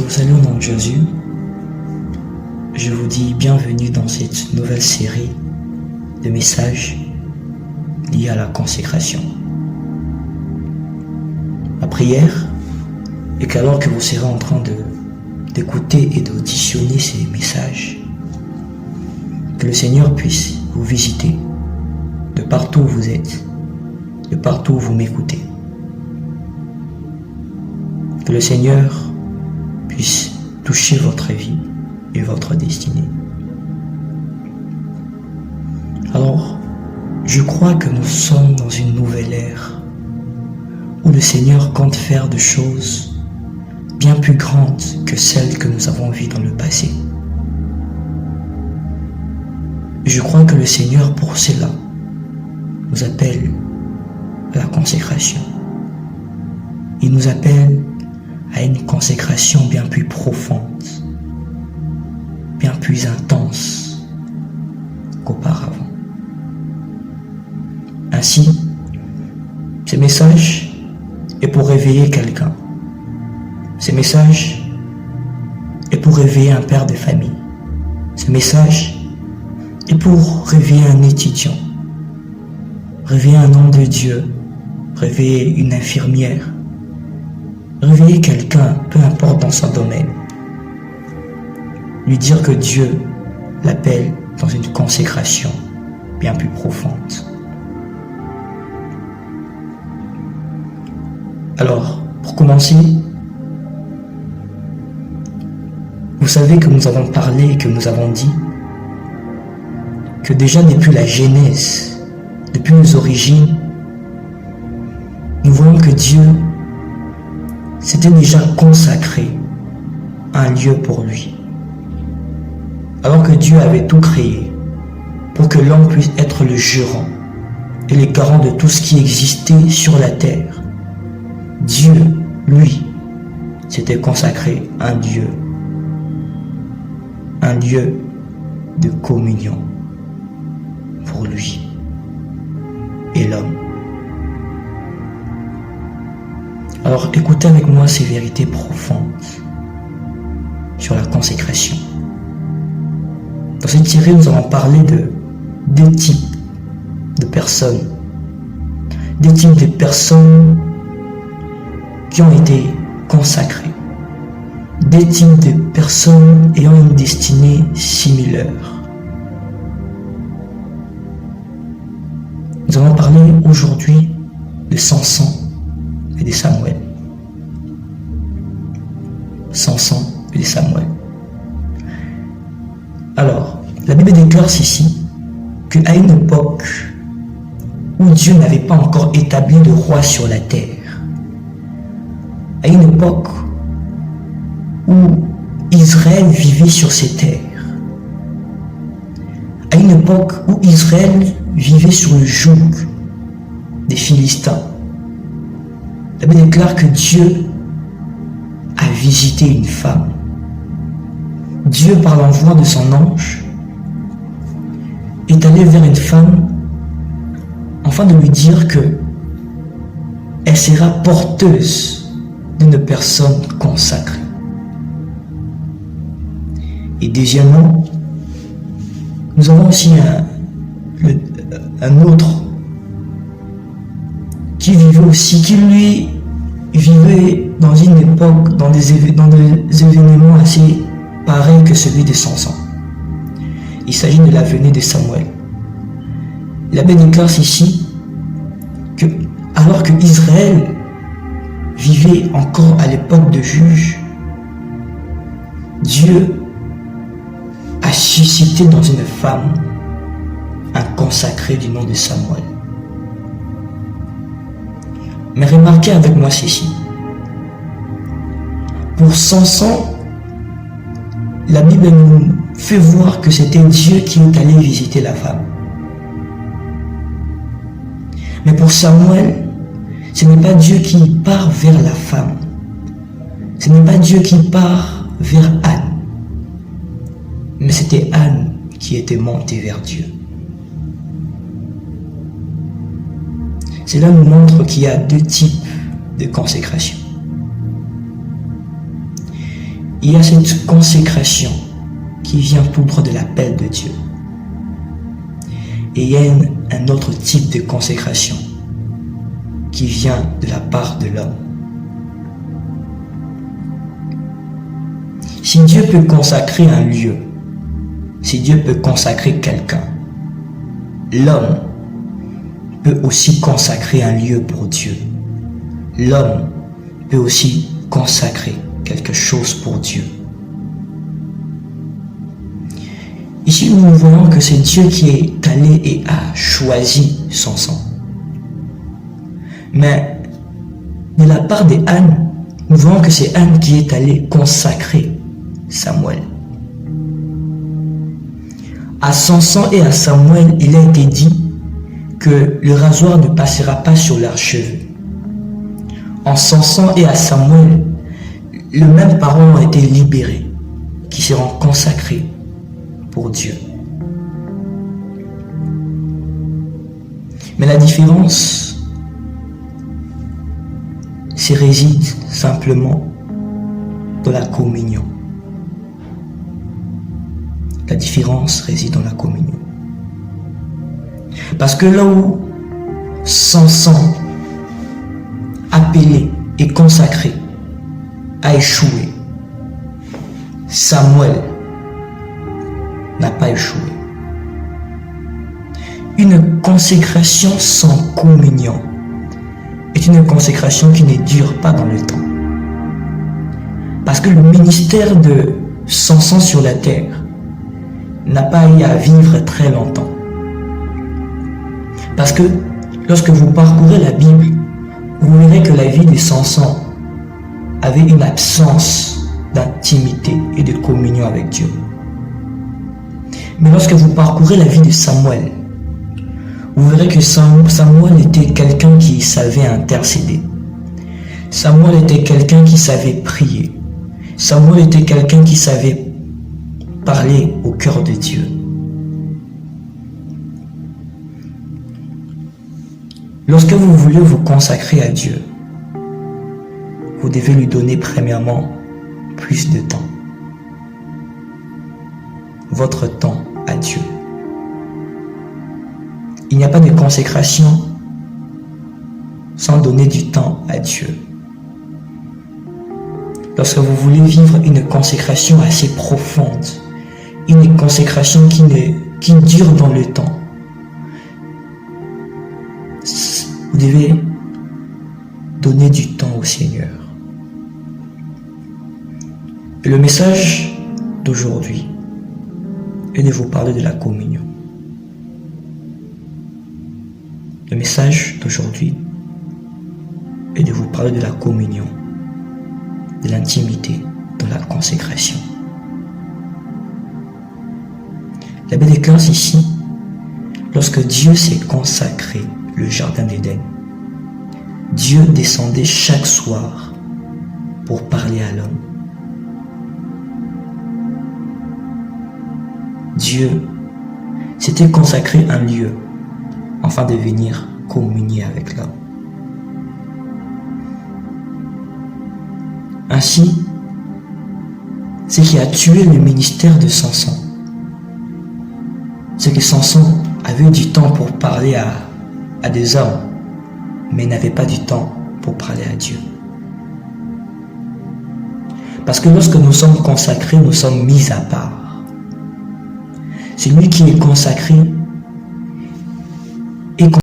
vous salue au nom de Jésus. Je vous dis bienvenue dans cette nouvelle série de messages liés à la consécration. Ma prière est qu'alors que vous serez en train d'écouter et d'auditionner ces messages, que le Seigneur puisse vous visiter de partout où vous êtes, de partout où vous m'écoutez. Que le Seigneur puisse toucher votre vie et votre destinée. Alors, je crois que nous sommes dans une nouvelle ère où le Seigneur compte faire de choses bien plus grandes que celles que nous avons vues dans le passé. Je crois que le Seigneur, pour cela, nous appelle à la consécration. Il nous appelle à une consécration bien plus profonde, bien plus intense qu'auparavant. Ainsi, ce message est pour réveiller quelqu'un. Ce message est pour réveiller un père de famille. Ce message est pour réveiller un étudiant, réveiller un homme de Dieu, réveiller une infirmière, réveiller quelqu'un, peu importe dans son domaine. Lui dire que Dieu l'appelle dans une consécration bien plus profonde. Alors, pour commencer, vous savez que nous avons parlé et que nous avons dit que déjà depuis la Genèse, depuis nos origines, nous voyons que Dieu s'était déjà consacré un lieu pour lui. Alors que Dieu avait tout créé pour que l'homme puisse être le gérant et le garant de tout ce qui existait sur la terre, Dieu, lui, s'était consacré un lieu de communion pour lui et l'homme. Alors écoutez avec moi ces vérités profondes sur la consécration. Dans cette série, nous allons parler de deux types de personnes. Des types de personnes qui ont été consacrées. Des types de personnes ayant une destinée similaire. Nous allons parler aujourd'hui de Samson et de Samuel. Samson et de Samuel. Alors, la Bible déclare ici qu'à une époque où Dieu n'avait pas encore établi de roi sur la terre, à une époque où Israël vivait sur ces terres, à une époque où Israël vivait sur le joug des Philistins, la Bible déclare que Dieu a visité une femme. Dieu, par l'envoi de son ange, est allé vers une femme afin de lui dire que elle sera porteuse d'une personne consacrée. Et deuxièmement, nous avons aussi un autre qui lui vivait dans une époque, dans des événements assez pareils que celui de Samson. Il s'agit de la venue de Samuel. La Bible déclare ici que alors que Israël vivait encore à l'époque de juge, Dieu a suscité dans une femme un consacré du nom de Samuel. Mais remarquez avec moi ceci. Pour Samson, la Bible nous fait voir que c'était Dieu qui est allé visiter la femme. Mais pour Samuel, ce n'est pas Dieu qui part vers la femme. Ce n'est pas Dieu qui part vers Anne. Mais c'était Anne qui était montée vers Dieu. Cela nous montre qu'il y a deux types de consécration. il y a cette consécration qui vient tout droit de l'appel de Dieu. Et il y a un autre type de consécration qui vient de la part de l'homme. Si Dieu peut consacrer un lieu, si Dieu peut consacrer quelqu'un, l'homme peut aussi consacrer un lieu pour Dieu. L'homme peut aussi consacrer quelque chose pour Dieu. Ici, nous voyons que c'est Dieu qui est allé et a choisi Samson. Mais de la part d'Anne, nous voyons que c'est Anne qui est allée consacrer Samuel. À Samson et à Samuel, il a été dit que le rasoir ne passera pas sur leurs cheveux. En Samson et à Samuel, les mêmes parents ont été libérés, qui seront consacrés pour Dieu. Mais la différence réside simplement dans la communion. La différence réside dans la communion. Parce que là où Samson, appelé et consacré, a échoué, Samuel n'a pas échoué. Une consécration sans communion est une consécration qui ne dure pas dans le temps. Parce que le ministère de Samson sur la terre n'a pas eu à vivre très longtemps. Parce que lorsque vous parcourez la Bible, vous verrez que la vie de Samson avait une absence d'intimité et de communion avec Dieu. Mais lorsque vous parcourez la vie de Samuel, vous verrez que Samuel était quelqu'un qui savait intercéder. Samuel était quelqu'un qui savait prier. Samuel était quelqu'un qui savait parler au cœur de Dieu. Lorsque vous voulez vous consacrer à Dieu, vous devez lui donner premièrement plus de temps. Votre temps à Dieu. Il n'y a pas de consécration sans donner du temps à Dieu. Lorsque vous voulez vivre une consécration assez profonde, une consécration qui dure dans le temps, vous devez donner du temps au Seigneur. Et le message d'aujourd'hui est de vous parler de la communion. Le message d'aujourd'hui est de vous parler de la communion, de l'intimité, de la consécration. La belle éclance ici, lorsque Dieu s'est consacré le jardin d'Éden, Dieu descendait chaque soir pour parler à l'homme. Dieu s'était consacré un lieu afin de venir communier avec l'homme. Ainsi, ce qui a tué le ministère de Samson, c'est que Samson avait du temps pour parler à des hommes, mais n'avait pas du temps pour parler à Dieu. Parce que lorsque nous sommes consacrés, nous sommes mis à part. Celui qui est consacré